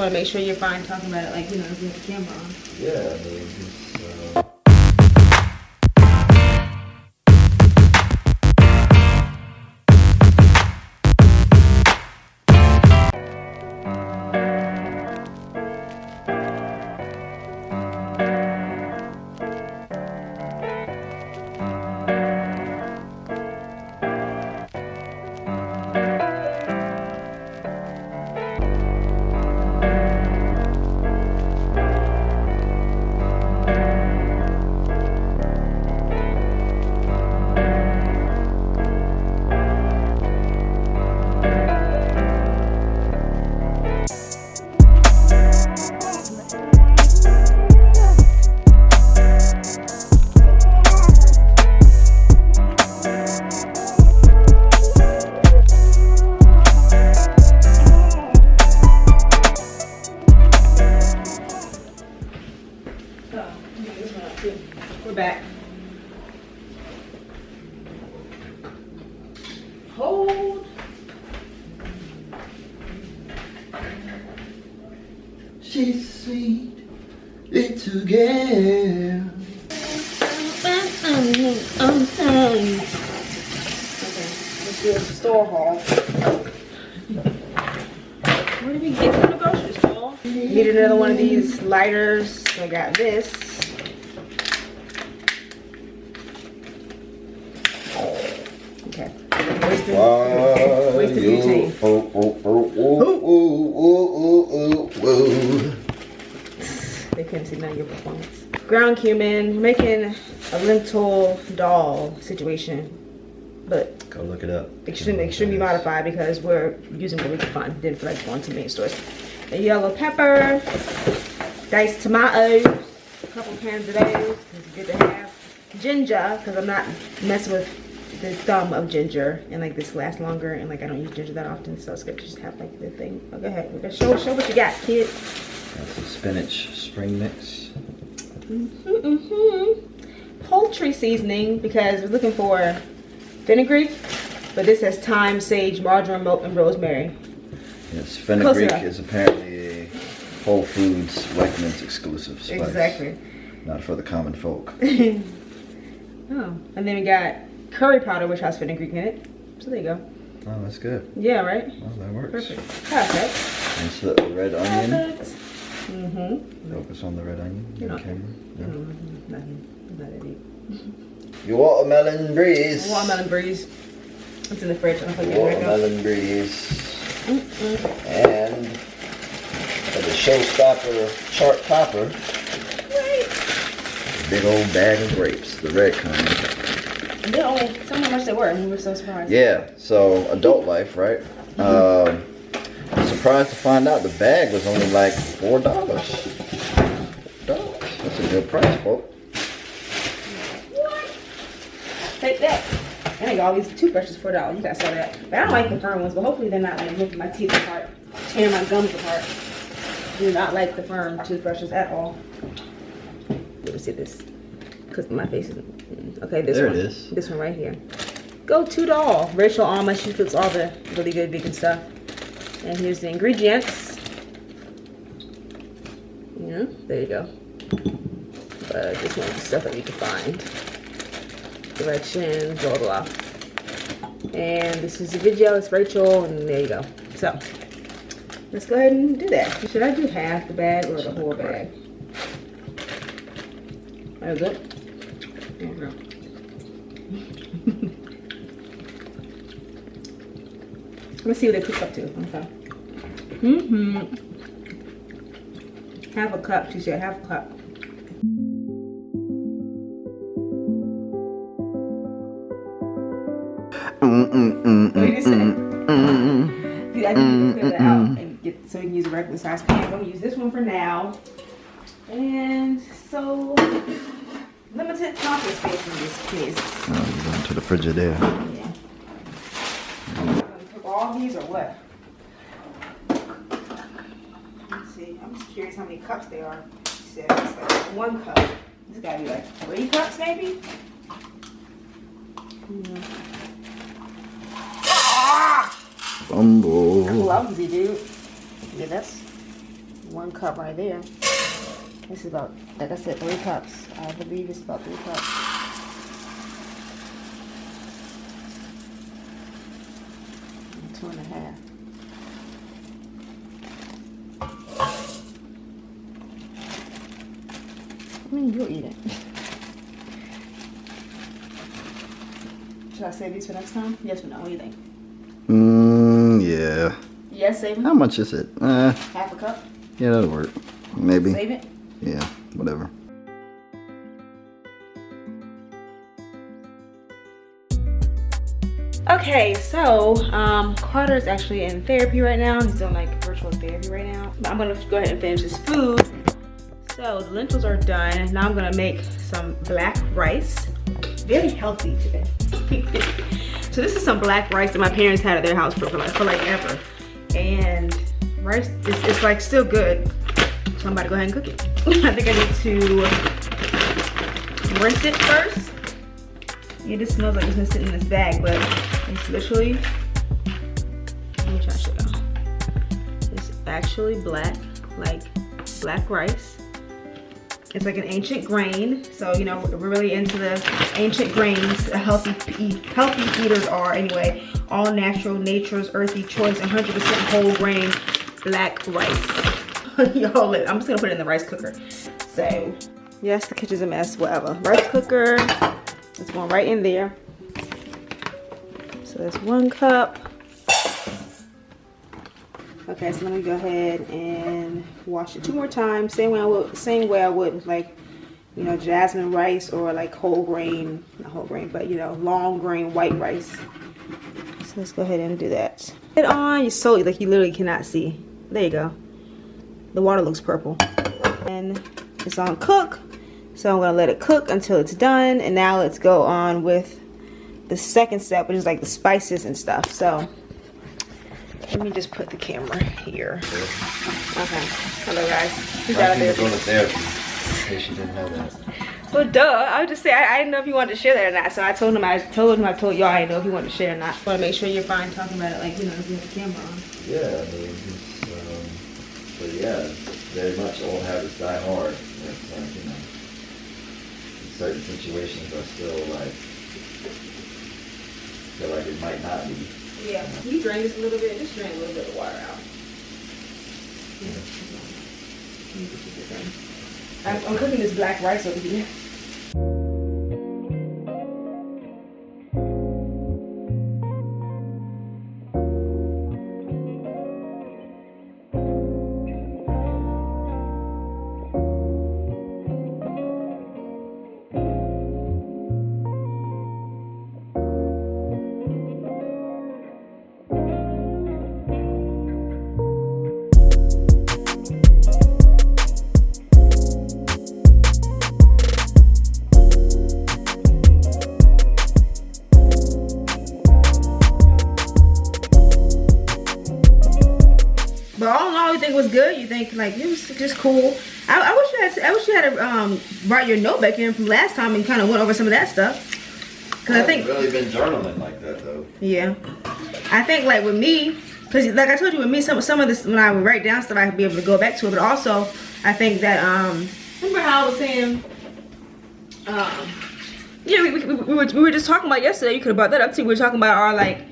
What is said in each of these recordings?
Want to make sure you're fine talking about it, like, you know, if you have the camera on. Yeah, I mean, We're back. Hold. she's sweet little girl. Okay, let's do a store haul. Where did we get from the grocery store? Needed another one of these lighters, so I got this. Okay. Wasted butane. They couldn't see none of your performance. Ground cumin. We're making a lentil Dahl situation, but Go look it up. extremely modified because we're using what we could find. Didn't feel like going to main stores. A yellow pepper, diced tomatoes, a couple cans of those. It's good to have. Ginger, because I'm not messing with the thumb of ginger, and like this lasts longer, and like I don't use ginger that often, so it's good to just have like the thing. Oh, go ahead. Show what you got, kid. That's a spinach spring mix. Poultry seasoning, because we're looking for fenugreek, but this has thyme, sage, marjoram, and rosemary. Yes, fenugreek is apparently a Whole Foods Wegmans exclusive spice. Exactly. Not for the common folk. Oh, and then we got curry powder, which has fenugreek in it. So there you go. Oh, that's good. Yeah, right? Oh, that works. Perfect. Perfect. And so the red onion. Perfect. Mm-hmm. Focus on the red onion on the camera. Yeah. Nothing. Not that deep. Your watermelon breeze. Watermelon breeze. It's in the fridge. I'm gonna right now. Watermelon breeze. And for the showstopper chart topper, big old bag of grapes, the red kind. They only, tell me how much they were, and we were so surprised. Yeah, so adult life, right? Surprised to find out the bag was only like $4. That's a good price, folks. What? Take that. And I got all these toothbrushes for $4. You guys saw that. But I don't like the firm ones, but hopefully they're not like ripping my teeth apart, tearing my gums apart. Do not like the firm toothbrushes at all. Let me see this, because my face is okay. This there one. It is. This one right here. Go to Dahl. Rachel Alma. She puts all the really good vegan stuff. And here's the ingredients. Yeah, there you go. This one is the stuff that we can find. Directions, blah blah. And this is the video. It's Rachel, and there you go. So let's go ahead and do that. Should I do half the bag or the whole bag? That was it. Okay. Let's see what they cook up to. Okay. Half a cup. She said half a cup. What did you say? See, I need to clear that out and get so we can use a regular size pan. I'm gonna use this one for now. And so limited counter space in this case. Oh, you're going to the Frigidaire. Yeah. I'm gonna cook all these or what? Let's see. I'm just curious how many cups they are. She said it's like 1 cup. This gotta be like 3 cups maybe? Fumble. Clumsy, dude. Look at this. 1 cup right there. This is about, like I said, 3 cups. I believe it's about 3 cups. And 2.5. I mean, you'll eat it. Should I save these for next time? Yes or no? What do you think? Yeah. Yes, save them? How much is it? Half a cup? Yeah, that'll work. Maybe. Save it? Yeah, whatever. Okay, so Carter's actually in therapy right now. He's doing like virtual therapy right now. But I'm gonna go ahead and finish his food. So the lentils are done. Now I'm gonna make some black rice. Very healthy today. So this is some black rice that my parents had at their house for like ever. And rice is like still good. So I'm about to go ahead and cook it. I think I need to rinse it first. Yeah, this smells like it's been sitting in this bag, but it's literally, let me try to show y'all. It's actually black, like black rice. It's like an ancient grain, so you know we're really into the ancient grains. Healthy eaters are anyway. All natural, nature's earthy choice, 100% whole grain black rice. Y'all, I'm just gonna put it in the rice cooker. So yes, the kitchen's a mess. Whatever. Rice cooker. It's going right in there. So that's 1 cup. Okay, so let me go ahead and wash it 2 more times. Same way I would with like, you know, jasmine rice or like whole grain, not whole grain, but you know, long grain white rice. So let's go ahead and do that. Put it on, you so like you literally cannot see. There you go. The water looks purple. And it's on cook. So I'm gonna let it cook until it's done. And now let's go on with the second step, which is like the spices and stuff. So let me just put the camera here. Okay. Hello guys. He's out of there. Going to therapy. In case you didn't know that. Well, duh. I would just say I didn't know if you wanted to share that or not. So I told him I told y'all I didn't know if you wanted to share or not. I want to make sure you're fine talking about it, like you know, if you have the camera on. Yeah, I mean, but yeah, very much old habits die hard. It's like, you know, in certain situations I still like feel like it might not be. Yeah, you drain this a little bit. Just drain a little bit of water out. I'm cooking this black rice over here. But all in all, you think it was good? You think like it was just cool? I wish you had brought your notebook in from last time and kind of went over some of that stuff. Cause I think really been journaling like that though. Yeah, I think like with me, cause like I told you with me, some of this when I would write down stuff, I could be able to go back to it. But also, I think that remember how I was saying, yeah, we were just talking about yesterday. You could have brought that up too. We were talking about our like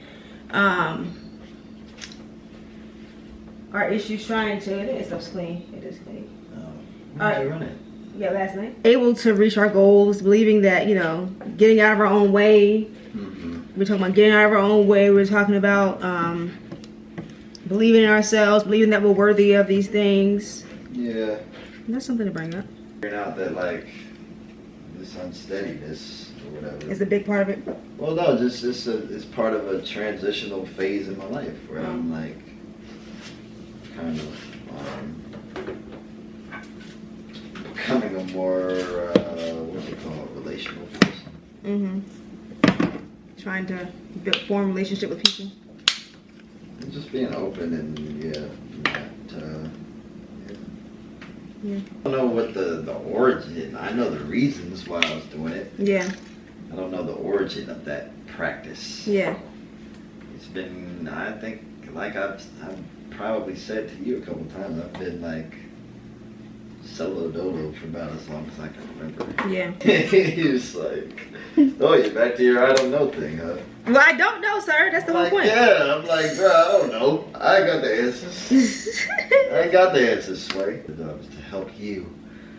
our issues trying to. I think this stuff's clean. It is clean. When did you run it? Yeah, last night. Able to reach our goals, believing that, you know, getting out of our own way. Mm-hmm. We're talking about getting out of our own way. We're talking about believing in ourselves, believing that we're worthy of these things. Yeah. And that's something to bring up. Figuring out that like this unsteadiness or whatever. It's a big part of it. Well, no, just it's part of a transitional phase in my life where I'm like kind of becoming a more what do you call it, relational person. Mm-hmm. Trying to form a relationship with people. And just being open and yeah. I don't know what the origin. I know the reasons why I was doing it. Yeah. I don't know the origin of that practice. Yeah. It's been, I think, like I've probably said to you a couple times, I've been like solo dolo for about as long as I can remember. Yeah. He was like, oh, you're back to your I don't know thing, huh? Well, I don't know, sir. That's the whole Like, point. yeah, I'm like, bro, I don't know. I got the answers. I got the answers, Sway. It was to help you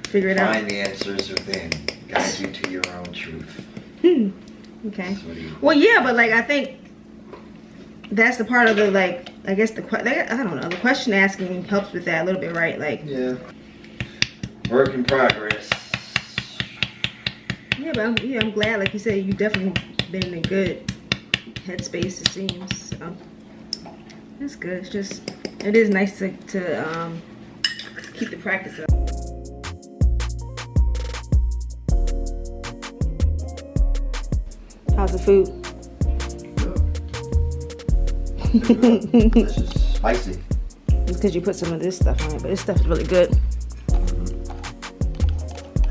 Figure it out. find the answers within, guide you to your own truth. Okay. That's what he- Well, yeah, but like I think that's the part of the like I guess I don't know, the question asking helps with that a little bit, right? Like Yeah. Work in progress. yeah, but I'm glad, like you said, you definitely been in a good headspace, it seems. So that's good. It's just it is nice to keep the practice up. How's the food? Delicious. Spicy. It's because you put some of this stuff on it, but this stuff is really good.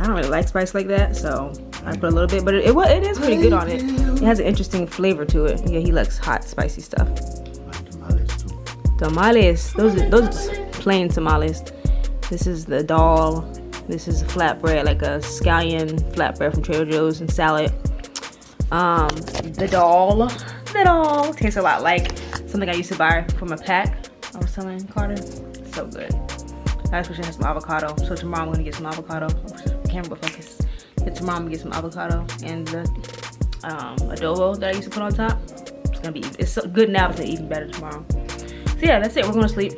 I don't really like spice like that, so I put a little bit, but it is pretty good on it. It has an interesting flavor to it. Yeah, he likes hot, spicy stuff. Like tamales too. Tamales. Those are just plain tamales. This is the Dahl. This is a flatbread, like a scallion flatbread from Trader Joe's and salad. The Dahl tastes a lot like something I used to buy from a pack. I was telling Carter, so good. I just wish I had some avocado. So tomorrow I'm gonna get some avocado. Camera focus. Tomorrow I'm gonna get some avocado and the adobo that I used to put on top. It's so good now, but it's even better tomorrow. So yeah, that's it. We're gonna sleep.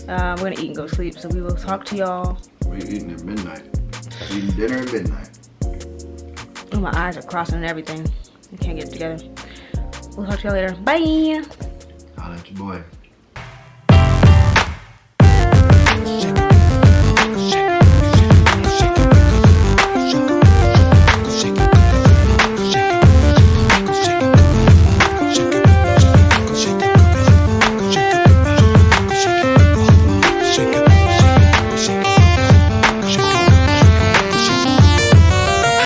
We're gonna eat and go to sleep. So we will talk to y'all. We're eating at midnight. Eating dinner at midnight. Oh, my eyes are crossing and everything. I can't get it together. We'll talk to y'all later. Bye. Holla at your boy. Check